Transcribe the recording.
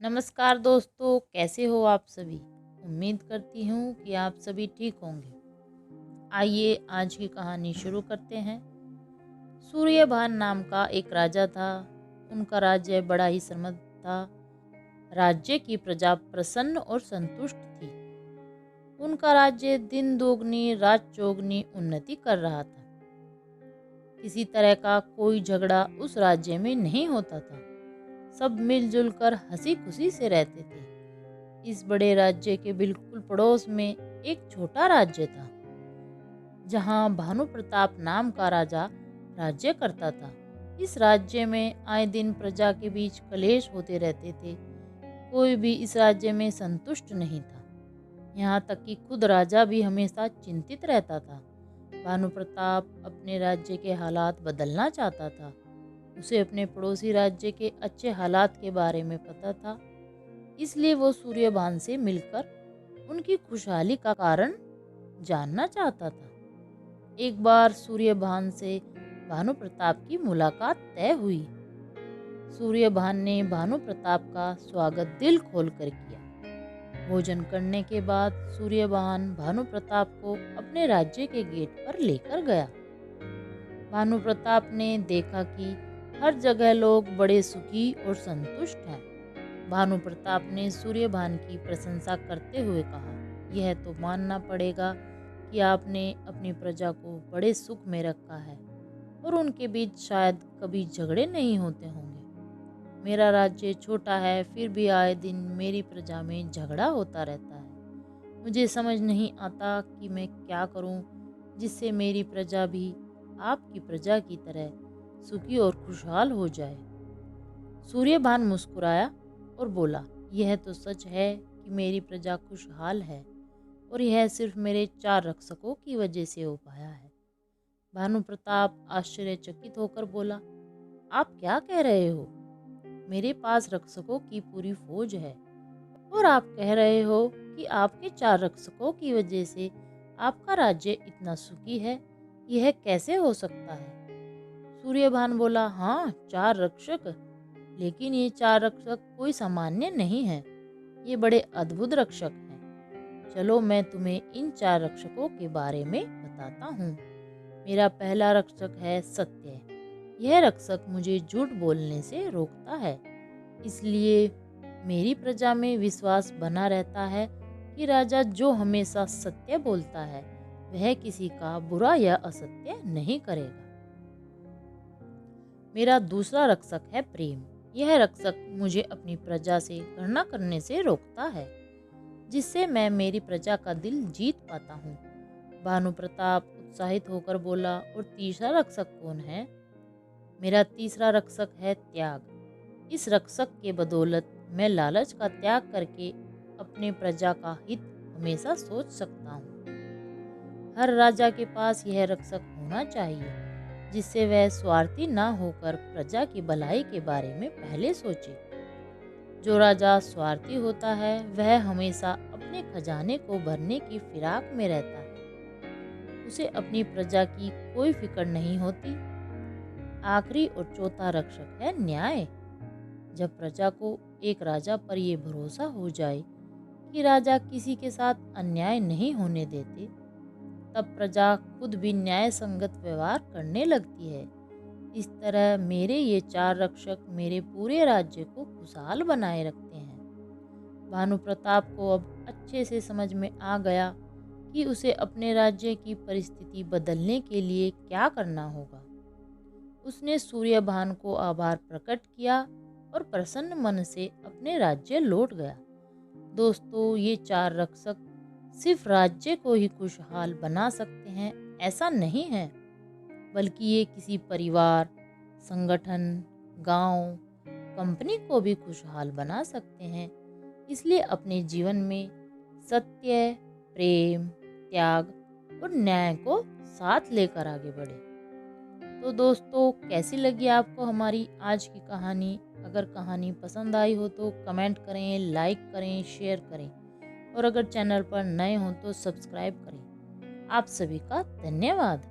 नमस्कार दोस्तों, कैसे हो आप सभी। उम्मीद करती हूँ कि आप सभी ठीक होंगे। आइए आज की कहानी शुरू करते हैं। सूर्यभान नाम का एक राजा था। उनका राज्य बड़ा ही समृद्ध था। राज्य की प्रजा प्रसन्न और संतुष्ट थी। उनका राज्य दिन दोगुनी रात चौगुनी उन्नति कर रहा था। किसी तरह का कोई झगड़ा उस राज्य में नहीं होता था। सब मिलजुल कर हंसी खुशी से रहते थे। इस बड़े राज्य के बिल्कुल पड़ोस में एक छोटा राज्य था, जहां भानु प्रताप नाम का राजा राज्य करता था। इस राज्य में आए दिन प्रजा के बीच कलेश होते रहते थे। कोई भी इस राज्य में संतुष्ट नहीं था। यहाँ तक कि खुद राजा भी हमेशा चिंतित रहता था। भानु प्रताप अपने राज्य के हालात बदलना चाहता था। उसे अपने पड़ोसी राज्य के अच्छे हालात के बारे में पता था, इसलिए वो सूर्यभान से मिलकर उनकी खुशहाली का कारण जानना चाहता था। एक बार सूर्यभान से भानु प्रताप की मुलाकात तय हुई। सूर्यभान ने भानु प्रताप का स्वागत दिल खोलकर किया। भोजन करने के बाद सूर्यभान भानु प्रताप को अपने राज्य के गेट पर लेकर गया। भानु प्रताप ने देखा कि हर जगह लोग बड़े सुखी और संतुष्ट हैं। भानु प्रताप ने सूर्यभान की प्रशंसा करते हुए कहा, यह तो मानना पड़ेगा कि आपने अपनी प्रजा को बड़े सुख में रखा है और उनके बीच शायद कभी झगड़े नहीं होते होंगे। मेरा राज्य छोटा है, फिर भी आए दिन मेरी प्रजा में झगड़ा होता रहता है। मुझे समझ नहीं आता कि मैं क्या करूं जिससे मेरी प्रजा भी आपकी प्रजा की तरह सुखी और खुशहाल हो जाए। सूर्यभान मुस्कुराया और बोला, यह तो सच है कि मेरी प्रजा खुशहाल है और यह सिर्फ मेरे 4 रक्षकों की वजह से हो पाया है। भानु प्रताप आश्चर्यचकित होकर बोला, आप क्या कह रहे हो? मेरे पास रक्षकों की पूरी फौज है और आप कह रहे हो कि आपके 4 रक्षकों की वजह से आपका राज्य इतना सुखी है। यह कैसे हो सकता है? सूर्यभान बोला, हाँ 4 रक्षक, लेकिन ये 4 रक्षक कोई सामान्य नहीं है। ये बड़े अद्भुत रक्षक हैं। चलो मैं तुम्हें इन 4 रक्षकों के बारे में बताता हूँ। मेरा पहला रक्षक है सत्य। यह रक्षक मुझे झूठ बोलने से रोकता है, इसलिए मेरी प्रजा में विश्वास बना रहता है कि राजा जो हमेशा सत्य बोलता है वह किसी का बुरा या असत्य नहीं करेगा। मेरा दूसरा रक्षक है प्रेम। यह रक्षक मुझे अपनी प्रजा से घृणा करने से रोकता है, जिससे मैं मेरी प्रजा का दिल जीत पाता हूँ। भानु प्रताप उत्साहित होकर बोला, और तीसरा रक्षक कौन है? मेरा तीसरा रक्षक है त्याग। इस रक्षक के बदौलत मैं लालच का त्याग करके अपने प्रजा का हित हमेशा सोच सकता हूँ। हर राजा के पास यह रक्षक होना चाहिए, जिससे वह स्वार्थी ना होकर प्रजा की भलाई के बारे में पहले सोचे। जो राजा स्वार्थी होता है वह हमेशा अपने खजाने को भरने की फिराक में रहता है। उसे अपनी प्रजा की कोई फिक्र नहीं होती। आखिरी और चौथा रक्षक है न्याय। जब प्रजा को एक राजा पर यह भरोसा हो जाए कि राजा किसी के साथ अन्याय नहीं होने देते, तब प्रजा खुद भी न्याय संगत व्यवहार करने लगती है। इस तरह मेरे ये 4 रक्षक मेरे पूरे राज्य को खुशहाल बनाए रखते हैं। भानु प्रताप को अब अच्छे से समझ में आ गया कि उसे अपने राज्य की परिस्थिति बदलने के लिए क्या करना होगा। उसने सूर्यभान को आभार प्रकट किया और प्रसन्न मन से अपने राज्य लौट गया। दोस्तों, ये 4 रक्षक सिर्फ राज्य को ही खुशहाल बना सकते हैं ऐसा नहीं है, बल्कि ये किसी परिवार, संगठन, गांव, कंपनी को भी खुशहाल बना सकते हैं। इसलिए अपने जीवन में सत्य, प्रेम, त्याग और न्याय को साथ लेकर आगे बढ़े। तो दोस्तों, कैसी लगी आपको हमारी आज की कहानी? अगर कहानी पसंद आई हो तो कमेंट करें, लाइक करें, शेयर करें और अगर चैनल पर नए हो तो सब्सक्राइब करें। आप सभी का धन्यवाद।